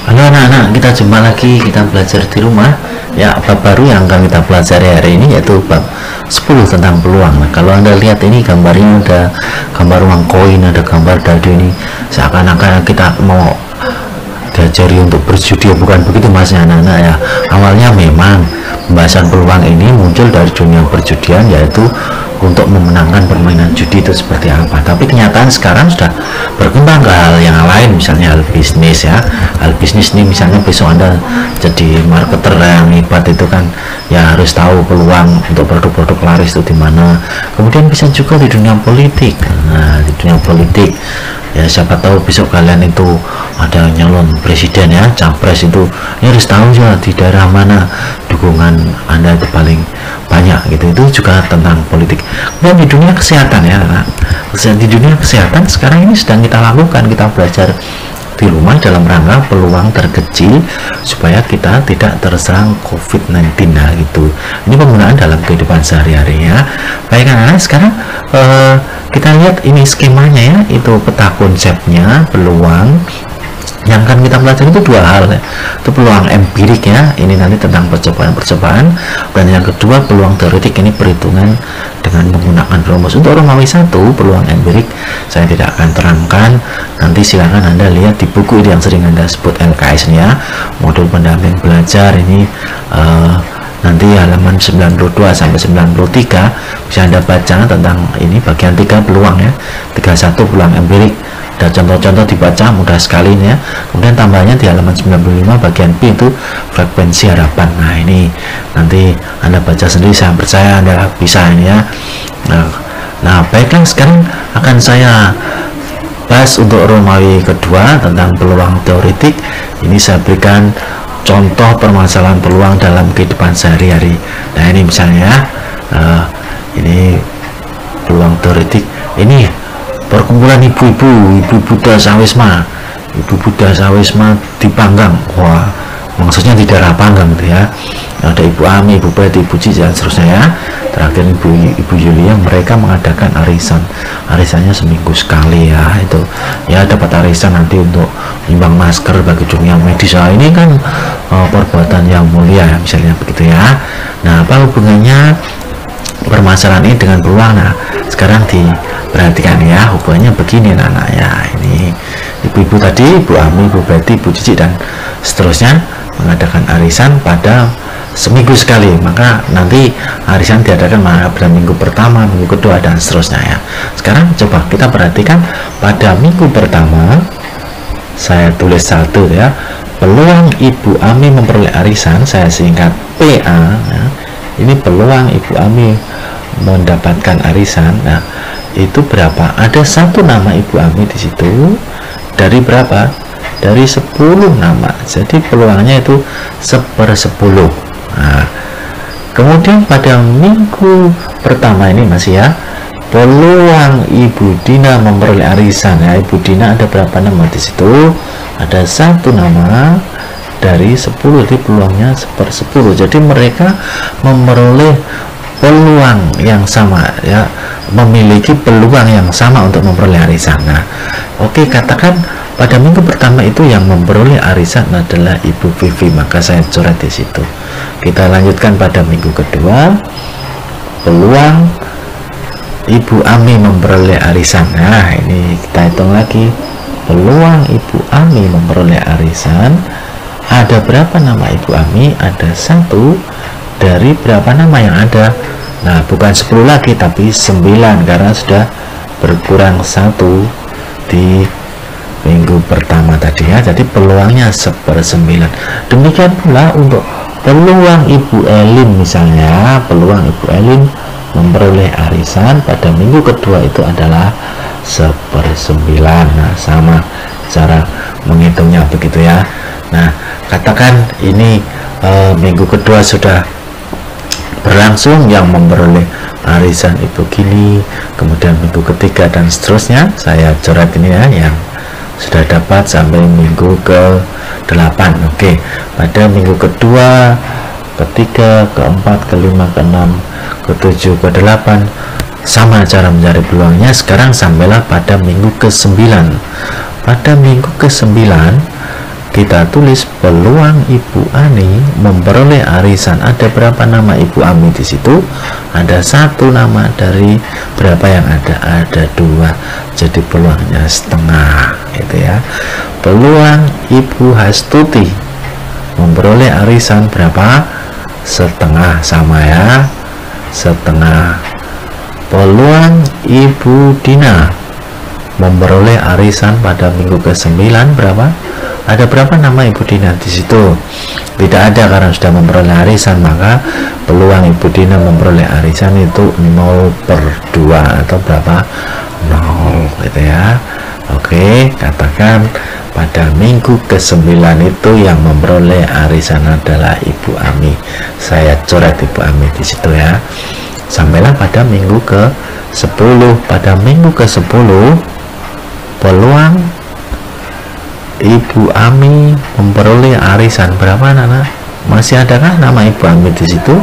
Halo anak-anak, kita jumpa lagi, kita belajar di rumah. Ya, bab baru yang akan kita pelajari hari ini yaitu bab 10 tentang peluang. Nah, kalau Anda lihat ini gambarnya ada gambar uang koin, ada gambar dadu ini. Seakan-akan kita mau diajari untuk berjudi, bukan begitu mas anak-anak ya. Awalnya memang pembahasan peluang ini muncul dari dunia perjudian, yaitu untuk memenangkan permainan judi itu seperti apa. Tapi kenyataan sekarang sudah berkembang ke hal yang lain, misalnya hal bisnis ya. Hal bisnis ini misalnya besok Anda jadi marketer yang hebat itu kan ya harus tahu peluang untuk produk-produk laris itu di mana. Kemudian bisa juga di dunia politik. Nah, di dunia politik ya siapa tahu besok kalian itu ada nyalon presiden ya, capres itu ya harus tahu ya di daerah mana dukungan Anda itu paling banyak gitu. Itu juga tentang politik. Dan di dunia kesehatan ya, nah, di dunia kesehatan sekarang ini sedang kita lakukan, kita belajar di rumah dalam rangka peluang terkecil supaya kita tidak terserang COVID-19 nah gitu. Ini penggunaan dalam kehidupan sehari-hari ya. Baik anak-anak, sekarang kita lihat ini skemanya ya, itu peta konsepnya peluang. Yang akan kita pelajari itu dua hal ya. Itu peluang empirik ya, ini nanti tentang percobaan-percobaan, dan yang kedua peluang teoretik, ini perhitungan dengan menggunakan rumus. Untuk Romawi 1 peluang empirik saya tidak akan terangkan, nanti silakan Anda lihat di buku yang sering Anda sebut LKS ya, modul pendamping belajar ini nanti halaman 92 sampai 93 bisa Anda baca tentang ini bagian 3 peluang ya, 31 peluang empirik. Ada contoh-contoh dibaca mudah sekali ini ya. Kemudian tambahnya di halaman 95 bagian B itu frekuensi harapan. Nah ini nanti Anda baca sendiri, saya percaya Anda bisa ini ya. Nah baiklah, sekarang akan saya bahas untuk Romawi kedua tentang peluang teoretik. Ini saya berikan contoh permasalahan peluang dalam kehidupan sehari-hari. Nah ini misalnya ya, ini peluang teoretik. Ini perkumpulan ibu-ibu Buddha Sawisma, ibu Buddha Sawisma dipanggang. Wah, maksudnya di daerah Panggang gitu ya. Ada Ibu Ami, Ibu Betty, Ibu Cici dan seterusnya ya. Terakhir Ibu Yulia, mereka mengadakan arisan. Arisannya seminggu sekali ya. Itu ya dapat arisan nanti untuk nimbang masker bagi dunia medis. Nah, ini kan perbuatan yang mulia ya, misalnya begitu ya. Nah, apa hubungannya permasalahan ini dengan peluang? Nah, sekarang diperhatikan ya, hubungannya begini anak ya. Ini ibu-ibu tadi, Ibu Ami, Ibu Betty, Ibu Cici dan seterusnya mengadakan arisan pada seminggu sekali. Maka nanti arisan diadakan pada minggu pertama, minggu kedua dan seterusnya ya. Sekarang coba kita perhatikan pada minggu pertama, saya tulis satu ya, peluang Ibu Ami memperoleh arisan, saya singkat PA ya. Ini peluang Ibu Ami mendapatkan arisan. Nah, itu berapa? Ada satu nama Ibu Ami di situ. Dari berapa? Dari 10 nama. Jadi peluangnya itu 1/10. Nah, kemudian pada minggu pertama ini masih ya, peluang Ibu Dina memperoleh arisan ya. Ibu Dina ada berapa nama di situ? Ada satu nama. Dari 10, jadi peluangnya 1/10. Jadi mereka memperoleh peluang yang sama ya, memiliki peluang yang sama untuk memperoleh arisan. Nah, oke, katakan pada minggu pertama itu yang memperoleh arisan adalah Ibu Vivi, maka saya coret di situ. Kita lanjutkan pada minggu kedua, peluang Ibu Ami memperoleh arisan. Nah, ini kita hitung lagi, peluang Ibu Ami memperoleh arisan. Ada berapa nama Ibu Ami? Ada 1 dari berapa nama yang ada? Nah, bukan 10 lagi tapi 9, karena sudah berkurang 1 di minggu pertama tadi ya. Jadi peluangnya 1/9. Demikian pula untuk peluang Ibu Elin misalnya, peluang Ibu Elin memperoleh arisan pada minggu kedua itu adalah 1/9. Nah, sama cara menghitungnya begitu ya. Nah, katakan ini minggu kedua sudah berlangsung, yang memperoleh arisan Ibu Gili, kemudian minggu ketiga dan seterusnya. Saya coret ini ya, yang sudah dapat sampai minggu ke-8. Oke, pada minggu kedua, ketiga, keempat, kelima, keenam, ke-7, ke-8 sama cara mencari peluangnya. Sekarang sampailah pada minggu ke-9. Pada minggu ke-9 kita tulis peluang Ibu Ani memperoleh arisan. Ada berapa nama Ibu Ami di situ? Ada 1 nama dari berapa yang ada? Ada 2. Jadi peluangnya setengah, gitu ya. Peluang Ibu Hastuti memperoleh arisan berapa? Setengah, sama ya, setengah. Peluang Ibu Dina memperoleh arisan pada minggu ke-9 berapa? Ada berapa nama Ibu Dina di situ? Tidak ada, karena sudah memperoleh arisan, maka peluang Ibu Dina memperoleh arisan itu 0/2 atau berapa? 0, gitu ya. Oke, katakan pada minggu ke-9 itu yang memperoleh arisan adalah Ibu Ami. Saya coret Ibu Ami di situ ya. Sampailah pada minggu ke-10. Pada minggu ke-10 peluang Ibu Ami memperoleh arisan berapa, Nana? Masih adakah nama Ibu Ami di situ?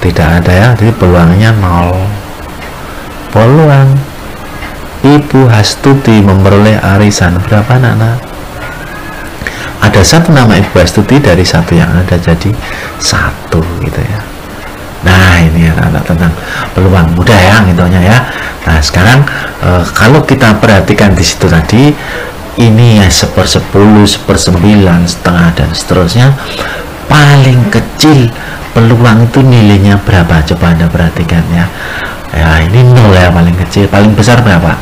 Tidak ada ya, jadi peluangnya 0. Peluang Ibu Hastuti memperoleh arisan berapa, Nana? Ada 1 nama Ibu Hastuti dari 1 yang ada, jadi 1, gitu ya. Nah, ini anak-anak tentang peluang, mudah ya ngitungnya ya. Nah, sekarang kalau kita perhatikan di situ tadi, ini ya 1/10, 1/9, setengah dan seterusnya. Paling kecil peluang itu nilainya berapa? Coba Anda perhatikan ya. Ya, ini 0 ya, paling kecil. Paling besar berapa?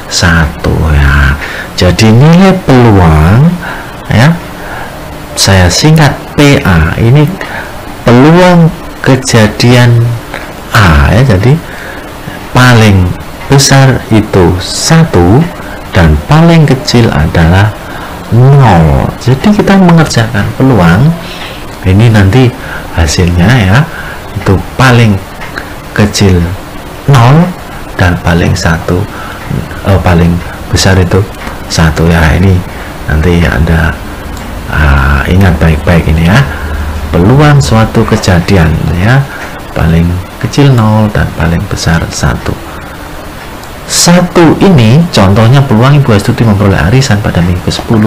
1 ya. Jadi nilai peluang ya, saya singkat PA, ini peluang kejadian A ya. Jadi paling besar itu 1 dan paling kecil adalah 0. Jadi kita mengerjakan peluang ini, nanti hasilnya ya itu paling kecil 0 dan paling paling besar itu 1 ya. Ini nanti Anda ingat baik-baik ini ya, peluang suatu kejadian ya, paling kecil 0 dan paling besar 1. Ini contohnya peluang Ibu Hastuti memperoleh arisan pada minggu ke-10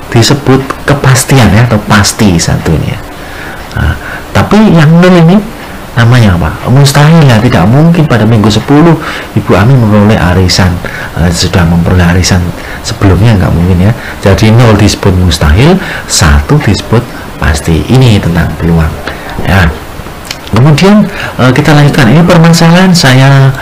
disebut kepastian ya, atau pasti 1 ini ya. Nah, tapi yang 0 ini namanya apa? Mustahil ya, tidak mungkin pada minggu 10 Ibu Ami memperoleh arisan. Sudah memperoleh arisan sebelumnya, nggak mungkin ya. Jadi 0 disebut mustahil, 1 disebut pasti. Ini tentang peluang ya. Kemudian kita lanjutkan, ini permasalahan saya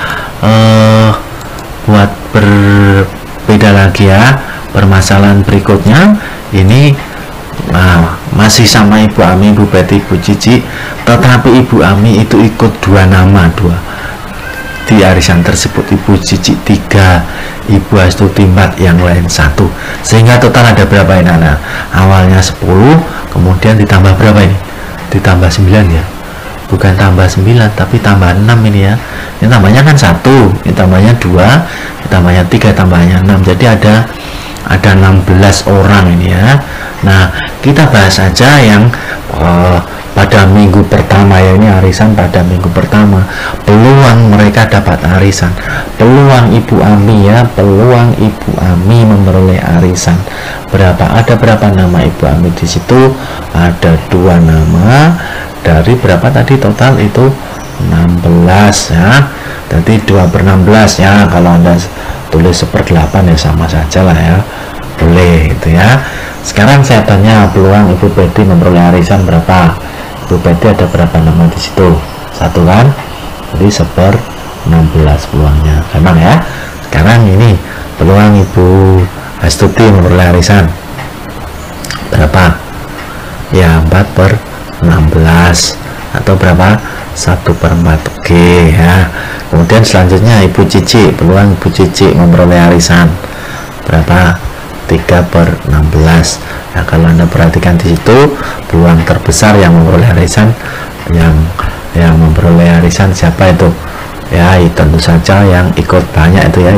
buat berbeda lagi ya. Permasalahan berikutnya ini masih sama Ibu Ami, Ibu Betty, Ibu Cici, tetapi Ibu Ami itu ikut 2 nama, 2 di arisan tersebut. Ibu Cici 3, Ibu Hastuti 4, yang lain 1, sehingga total ada berapa ini anak? Awalnya 10, kemudian ditambah berapa ini? Ditambah 9 ya, bukan tambah 9 tapi tambah 6 ini ya. Ini tambahnya kan 1, ini tambahnya 2, ini tambahnya 3, tambahnya 6, jadi ada 16 orang ini ya. Nah, kita bahas saja yang pada minggu pertama ya, ini arisan pada minggu pertama. Peluang mereka dapat arisan, peluang Ibu Ami ya, peluang Ibu Ami memperoleh arisan berapa? Ada berapa nama Ibu Ami di situ? Ada 2 nama. Dari berapa tadi total itu? 16 ya. Jadi 2/16 ya. Kalau Anda tulis 1/8 ya sama saja lah ya, boleh itu ya. Sekarang saya tanya peluang Ibu Betty memperoleh arisan berapa? Ibu Betty ada berapa nama di situ? 1 kan? Jadi 1/16 peluangnya, gampang ya. Sekarang ini peluang Ibu Hastuti memperoleh arisan berapa? Ya 4/16 atau berapa? 1/4 G ya. Kemudian selanjutnya Ibu Cici, peluang Ibu Cici memperoleh arisan berapa? 3/16 ya. Kalau Anda perhatikan di situ, peluang terbesar yang memperoleh arisan, yang memperoleh arisan siapa itu ya? Tentu saja yang ikut banyak itu ya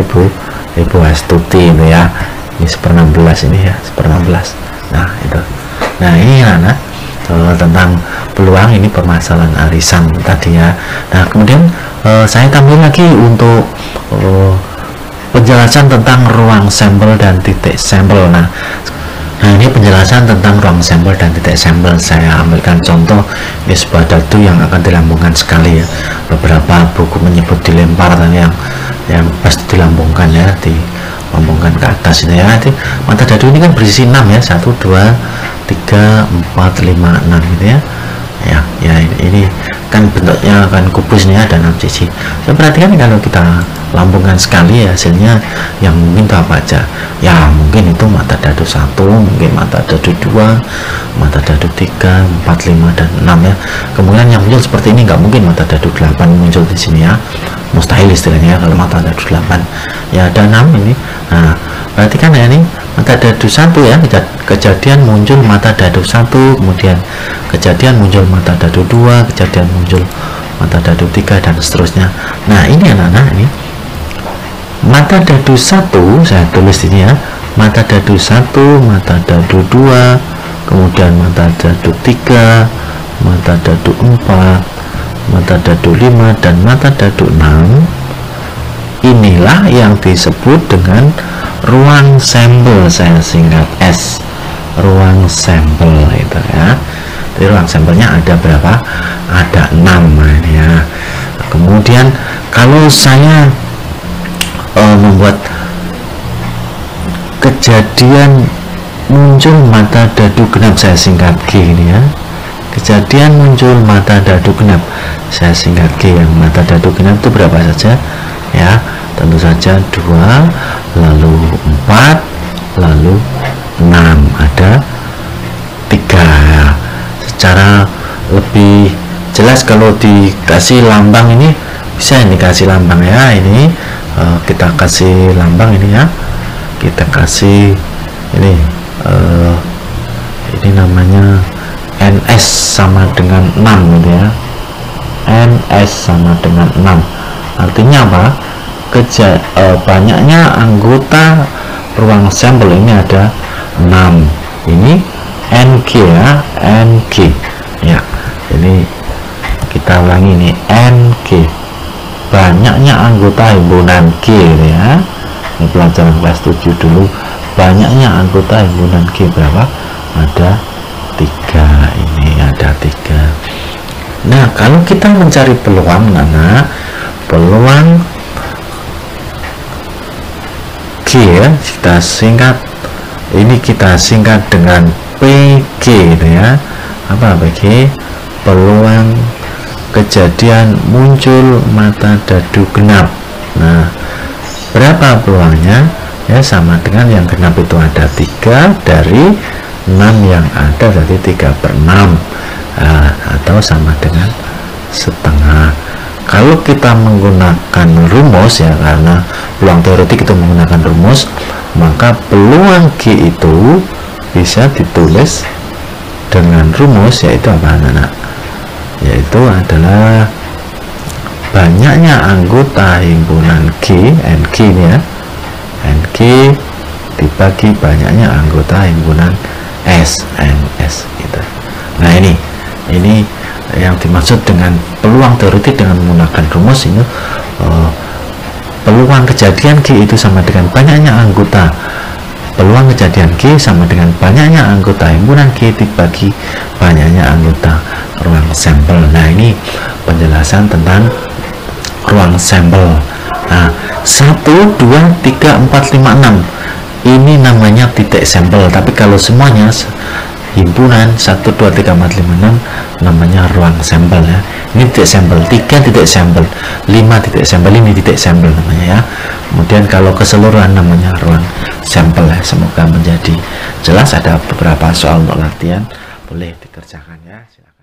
Ibu Hastuti itu ya. Ini 1/16 ini ya, 1/16. Nah itu. Nah ini anak tentang peluang, ini permasalahan arisan tadi ya. Nah kemudian saya tambah lagi untuk penjelasan tentang ruang sampel dan titik sampel. Nah Nah, ini penjelasan tentang ruang sampel dan titik sampel. Saya ambilkan contoh, ini sebuah dadu yang akan dilambungkan sekali ya. Beberapa buku menyebut dilempar dan yang pasti dilambungkan ya, dilambungkan ke atas ini ya. Jadi, mata dadu ini kan berisi 6 ya, 1, 2, 3, 4, 5, 6 gitu ya. Ya ini kan bentuknya kan kubus nih, ada 6 sisi. Saya perhatikan kalau kita lambungkan sekali, hasilnya yang mungkin itu apa aja ya, mungkin itu mata dadu 1, mungkin mata dadu 2, mata dadu 3, 4, 5, dan 6 ya. Kemudian yang muncul seperti ini nggak mungkin mata dadu 8 muncul di sini ya, mustahil istilahnya kalau mata dadu 8 ya, ada 6 ini. Nah, perhatikan ya, ini mata dadu 1 ya, kejadian muncul mata dadu 1, kemudian kejadian muncul mata dadu 2, kejadian muncul mata dadu 3, dan seterusnya. Nah, ini anak-anak, ini mata dadu 1 saya tulis ini ya, mata dadu 1, mata dadu 2, kemudian mata dadu 3, mata dadu 4, mata dadu 5, dan mata dadu 6. Inilah yang disebut dengan ruang sampel, saya singkat S, ruang sampel itu ya. Jadi ruang sampelnya ada berapa? Ada 6 ini ya. Kemudian kalau saya membuat kejadian muncul mata dadu genap, saya singkat G ini ya. Kejadian muncul mata dadu genap, saya singkat G. Yang mata dadu genap itu berapa saja ya? Tentu saja 2, lalu 4, lalu 6, ada 3 ya. Secara lebih jelas kalau dikasih lambang ini, bisa ini kasih lambang ya, ini kita kasih lambang ini ya, kita kasih ini namanya NS sama dengan 6 gitu ya, NS sama dengan 6, artinya apa? Banyaknya anggota ruang sampel ini ada 6, ini NG ya, NG ya, ini kita ulangi ini NG, banyaknya anggota himpunan G ya. Ini pelajaran kelas 7 dulu, banyaknya anggota himpunan G berapa? Ada 3, ini ada 3. Nah, kalau kita mencari peluang, peluang G ya, kita singkat ini, kita singkat dengan PG gitu ya. Apa PG? Peluang kejadian muncul mata dadu genap. Nah, berapa peluangnya ya? Sama dengan yang genap itu ada 3 dari 6 yang ada, jadi 3/6 atau sama dengan setengah. Kalau kita menggunakan rumus ya, karena peluang teoretik itu menggunakan rumus, maka peluang G itu bisa ditulis dengan rumus, yaitu apa anak-anak? Yaitu adalah banyaknya anggota himpunan G, NG ini ya, NG dibagi banyaknya anggota himpunan S, NS gitu. Nah, ini yang dimaksud dengan peluang teoretik dengan menggunakan rumus ini, peluang kejadian G itu sama dengan banyaknya anggota, peluang kejadian G sama dengan banyaknya anggota himpunan G dibagi banyaknya anggota ruang sampel. Nah, ini penjelasan tentang ruang sampel. Nah, 1, 2, 3, 4, 5, 6 ini namanya titik sampel, tapi kalau semuanya himpunan 1, 2, 3, 4, 5, 6 namanya ruang sampel ya. Ini titik sampel, 3 titik sampel, 5 titik sampel, ini titik sampel namanya ya. Kemudian kalau keseluruhan namanya ruang sampel ya. Semoga menjadi jelas. Ada beberapa soal untuk latihan, boleh dikerjakan ya, silakan.